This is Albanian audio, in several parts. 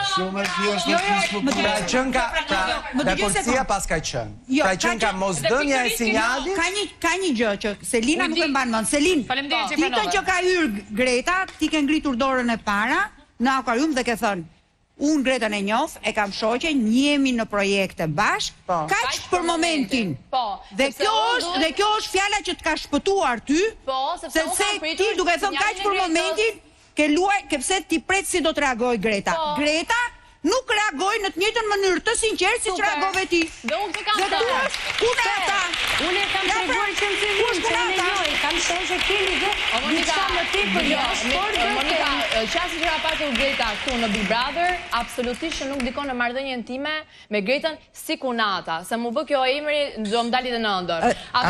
Shumë e thjeshtë. Pra policia pas ka qenë. Ka qenë ka mosdhënia e sinjalit. Ka një gjë që Selina nuk e mban mend. Selin, ti që ka hyrë Greta, ti ke ngritur dorën e para në akvarium dhe ke thënë unë Gretën e njoh, e kam shoqe, njemi në projekte bashk, kaq për momentin. Dhe kjo është fjala që të ka shpëtuar ty, sepse ti duke thënë kaq për momentin, ke pse ti pret si do të reagoj Greta. Greta nuk reagoj në të njëjtën mënyrë të sinqertë siç reagove ti. Dhe unë të kam thënë. Kunata. Unë kam treguar që unë kam shoqë keni dhe diçka më tepër Monika, qasi që ka patur Greta këtu në Big Brother, absolutisht nuk dikon në marrëdhënien time me Gretën si Kunata, se mu bë kjo emri do më dali dhe në ëndër.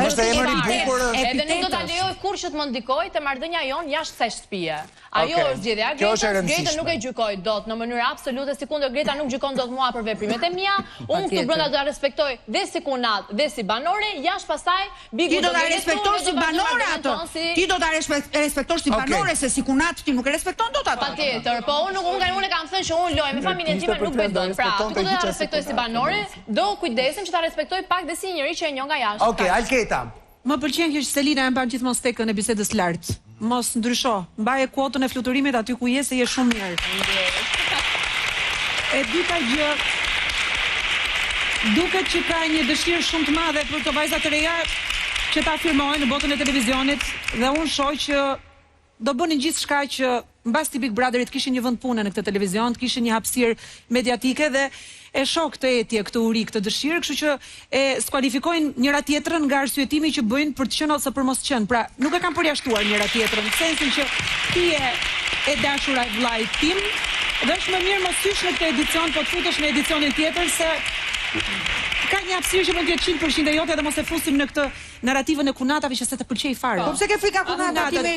Është emri i bukur. Edhe nuk do ta lejoj kurrë që të më ndikojë te marrëdhënia jon jashtë kësaj shtëpie. Ajo është zgjedhja e Gretës. Greta nuk e gjykoj dot në mënyrë absolute, sikundër Greta nuk gjykon dot mua për veprimet e mia. Unë këtu brenda do ta respektoj dhe si Kunat dhe si banore, jashtë pastaj Ti do ta respektosh si banore atë. Ti do ta respektosh si banore se si Kunat ti nuk e respekton dot atë. Patjetër, po unë e kam thënë që unë loj me familjen time nuk bëj dot. Pra, ti do ta respektoj si banore, do kujdesim që ta respektoj pak dhe si njëri që e njoh nga jashtë. Okej, Alketa. Më pëlqen që Selina e mban gjithmonë stekën e bisedës lart. Mos ndrysho, mbaje kuotën e fluturimit aty ku je se je shumë mirë. E dyta gjë, duket që ka një dëshirë shumë të madhe për këto vajza të reja që ta afirmojnë në botën e televizionit dhe unë shoh që do bënin gjithçka që mbas të Big Brotherit kishin një vend pune në këtë televizion, kishin një hapësirë mediatike dhe e shoh këtë etje, këtë uri, këtë dëshirë, kështu që e skualifikojnë njëra tjetrën nga arsyetimi që bëjnë për të qenë ose për mos qenë. Pra, nuk e kanë përjashtuar njëra tjetrën, në sensin që ti e dashura e vllajt tim, dhe është më mirë mos hysh në këtë edicion, po të futesh në edicionin tjetër se ka një hapësirë që mund të jetë 100% e jote dhe mos e fusim në këtë narrativën e kunatave që se të pëlqej fare. Po pse ke frika kunatave?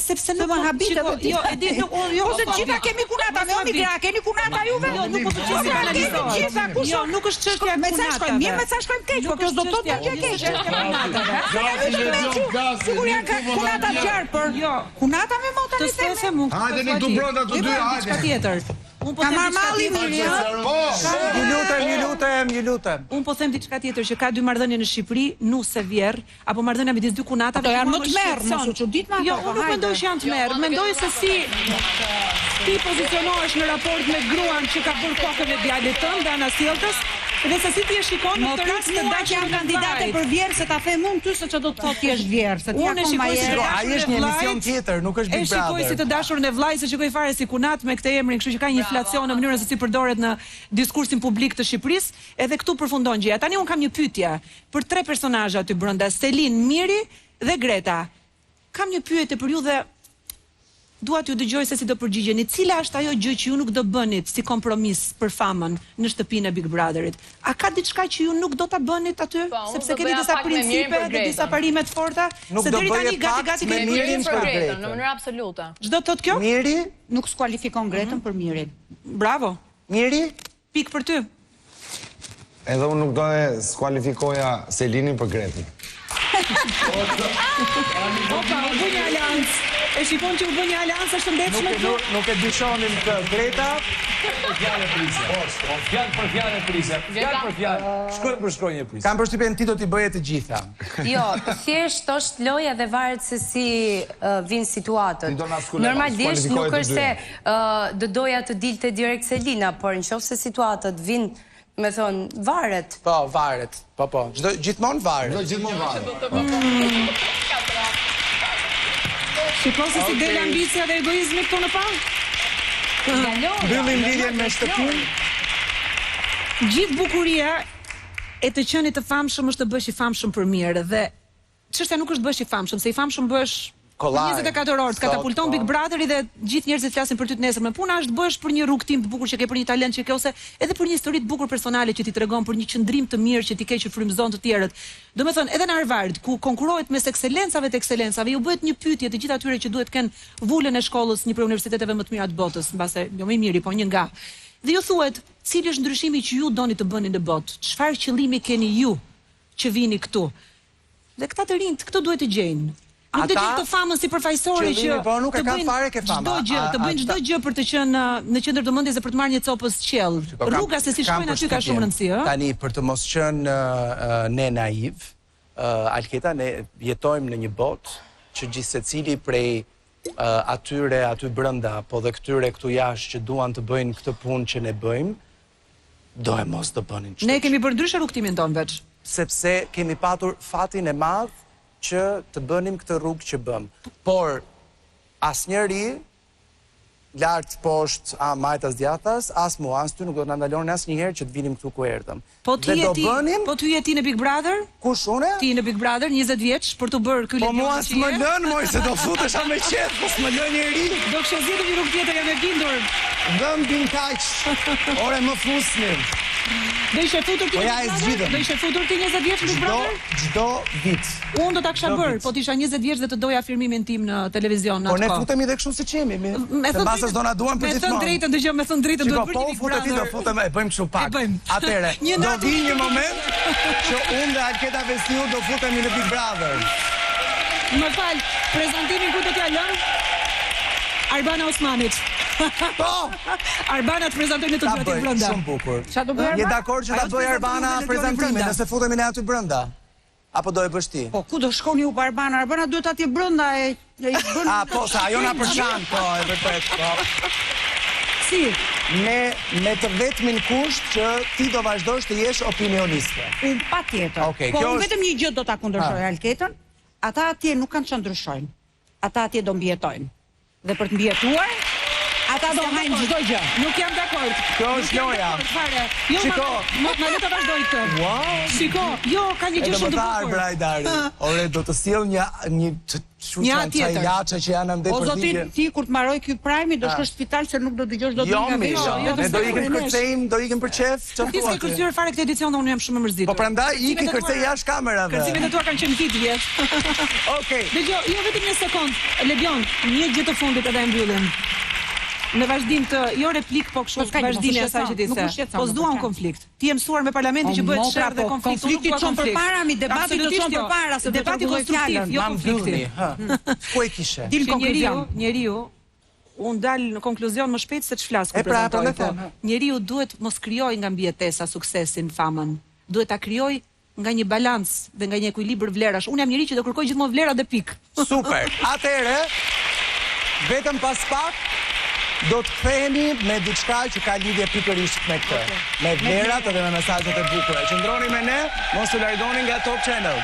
Sepse nuk më habit apo ti. Jo, e di, jo, se gjitha kemi kunata, me omi gra, keni kunata juve? Jo, nuk po pëlqej si analizohet. Jo, nuk është çështja e kunatave. Mirë, me sa shkojmë keq, po kjo do të thotë që keq. Siguria ka kunata qarë, por kunata me mota në theme. Hajde një të brenda të dy, hajde. Ka marrë malli mirë, Ju lutem. Unë po them diçka tjetër që ka dy marrëdhënie në Shqipëri, nuse vjerr, apo marrëdhënia midis dy kunatave. Ato janë më të merr, mos u çudit me ato. Jo, unë nuk mendoj që janë të merr, mendoj se si ti pozicionohesh në raport me gruan që ka bërë kokën e djalit tënd dhe anasjelltës. Dhe se si ti e shikon në këtë rast të dashur janë kandidate për vjerë se ta them unë ty se çdo do të thotë ti je vjerë, se ti unë shikoj se ai është një emision tjetër, nuk është Big Brother. E shikoj si të dashurën e vllajt, se shikoj fare si kunat me këtë emrin, kështu që ka një inflacion në mënyrën se si përdoret në diskursin publik të Shqipërisë, edhe këtu përfundon gjëja. Tani un kam një pyetje për tre personazhe aty brenda, Selin, Miri dhe Greta. Kam një pyetje për ju dhe dua t'ju dëgjoj se si do përgjigjeni. Cila është ajo gjë që ju nuk do bënit si kompromis për famën në shtëpinë e Big Brotherit? A ka diçka që ju nuk do ta bënit aty? Sepse keni disa principe dhe disa parime të forta, se deri tani gati keni Mirin për Gretën. Në mënyrë absolute. Ç'do të thotë kjo? Miri nuk skualifikon Gretën për Mirin. Bravo. Miri? Pik për ty. Edhe unë nuk do e skualifikoja Selinin për Gretën. Opa, u bë një aleancë. E shikon që u bë një aleancë është ndeshme këtu? Nuk e dyshonin të Greta. Fjalë për fjalë prisja. Fjalë për fjalë. Shkruaj për shkronjë prisja. Kam përshtypjen ti do t'i bëje të gjitha. Jo, thjesht është loja dhe varet se si vin situatët. Normalisht nuk është se do doja të dilte direkt Selina, por nëse situatët vin me thonë, varet. Po, varet. Po. Gjithmonë varet. Shiko se si del ambicia dhe egoizmi këto në pa? Mbyllim lidhjen me shtëpinë. Gjithë bukuria e të qenit të famshëm është të bësh i famshëm për mirë dhe çështja nuk është bësh i famshëm, se i famshëm bësh 24 orë, katapulton Big Brotheri dhe gjithë njerëzit flasin për ty të nesër. Me puna është bësh për një rrugtim të bukur që ke, për një talent që ke, ose edhe për një histori të bukur personale që ti tregon, për një qëndrim të mirë që ti ke që frymëzon të tjerët. Domethënë, edhe në Harvard, ku konkurrohet mes ekselencave të ekselencave, ju bëhet një pyetje të gjithë atyre që duhet të kenë vulën e shkollës, një prej universiteteve më të mira të botës, mbase jo më i miri, po një nga. Dhe ju thuhet, cili është ndryshimi që ju doni të bëni në botë? Çfarë qëllimi keni ju që vini këtu? Dhe këta të rinjt, këto duhet të gjejnë. Nuk do të jetë të famën si përfaqësore që nuk e kanë fare ke fama. Të bëjnë çdo gjë për të qenë në qendër vëmendjes dhe për të marrë një copës qell. Rruga se si shkojnë aty ka shumë rëndësi, ëh. Tani për të mos qenë ne naiv, Alketa, ne jetojmë në një botë që gjithsecili prej atyre aty brenda, po dhe këtyre këtu jashtë që duan të bëjnë këtë punë që ne bëjmë, do e mos të bënin çdo. Ne kemi bërë ndryshe rrugtimin ton veç. Sepse kemi patur fatin e madh që të bënim këtë rrugë që bëm. Por asnjëri lart poshtë majtas djathtas, as mua, as ty nuk do të na ndalon asnjëherë që të vinim këtu ku erdhëm. Po ty je ti në Big Brother? Kush unë? Ti në Big Brother 20 vjeç për të bërë ky legjon. Po mua s'më lën, moj, se do futesha me qejf, po s'më lën njeri. Do kishe zgjedhur një rrugë tjetër, jam e bindur. Vëm bin kaq. Ore më fusni. Do ishe futur ti? Do ishe futur ti 20 vjeç në Big Brother? Çdo vit. Unë do ta kisha bërë, po tisha 20 vjeç dhe të doja firmimin tim në televizion atë. Po ne futemi dhe kështu siç jemi. Se mbasës do na duan për gjithmonë. Me thënë drejtën, dëgjoj, me thënë drejtën duhet bërë Big Brother. Po futet ti do futem, e bëjmë kështu pak. Atëre, do vi një moment që unë dhe Alketa Vesniu do futemi në Big Brother. Më fal, prezantimin ku do t'ja lëm? Arbana Osmanit. Po! Arbana të prezantojnë të duhet i brenda. Shumë bukur. Je dakord që ta bëj Arbana prezantimin nëse futemi ne aty brenda? Apo do e bësh ti? Po, ku do shkoni ju pa Arbana? Arbana duhet atje brenda e bën. Po, sa ajo na përçan, po, e vërtet, po. Si? Me të vetmin kusht që ti do vazhdosh të jesh opinioniste. Unë patjetër. Po, unë vetëm një gjë do ta kundërshoj Alketën. Ata atje nuk kanë çon ndryshojnë. Ata atje do mbijetojnë. Dhe për të mbijetuar, ata do hajnë çdo gjë. Nuk jam dakord. Kjo është loja. Shiko, më le të vazhdoj këtë. Shiko, jo, ka një gjë shumë të bukur. Ore, do të sjell një ilaçe që janë ndër për vite. Ti kur të mbaroj ky prajmi do shkosh në spital se nuk do dëgjosh dot nga veshja. Ne do ikim kërcejm, do ikim për çef, çfarë thua? Ti s'ke kërcyer fare këtë edicion, unë jam shumë e mërzitur. Po prandaj iki kërcej jashtë kamerave. Kërcimet e tua kanë qenë vit vjet. Okej. Dëgjoj, jo vetëm një sekond. Legion, një gjë të fundit edhe e mbyllim. Në vazhdim të jo replik, po kështu vazhdimi i asaj që ti the. Po s'duam konflikt. Ti je mësuar me parlamentin që bëhet sherr dhe konflikt. Konflikti çon përpara, mi debati do çon përpara se debati konstruktiv, jo konflikti. Ku e kishe? Dil konkluzion. Njeriu u dal në konkluzion më shpejt se ç'flas kur prezantoi. Njeriu duhet mos krijojë nga mbijetesa suksesin, famën. Duhet ta krijojë nga një balans dhe nga një ekuilibër vlerash. Unë jam njeri që do kërkoj gjithmonë vlera dhe pik. Super. Atëherë, vetëm pas pak do të kthehemi me diçka që ka lidhje pikërisht me këtë. Me vlerat dhe me mesazhet e bukura. Qëndroni me ne, mos u largoni nga Top Channel.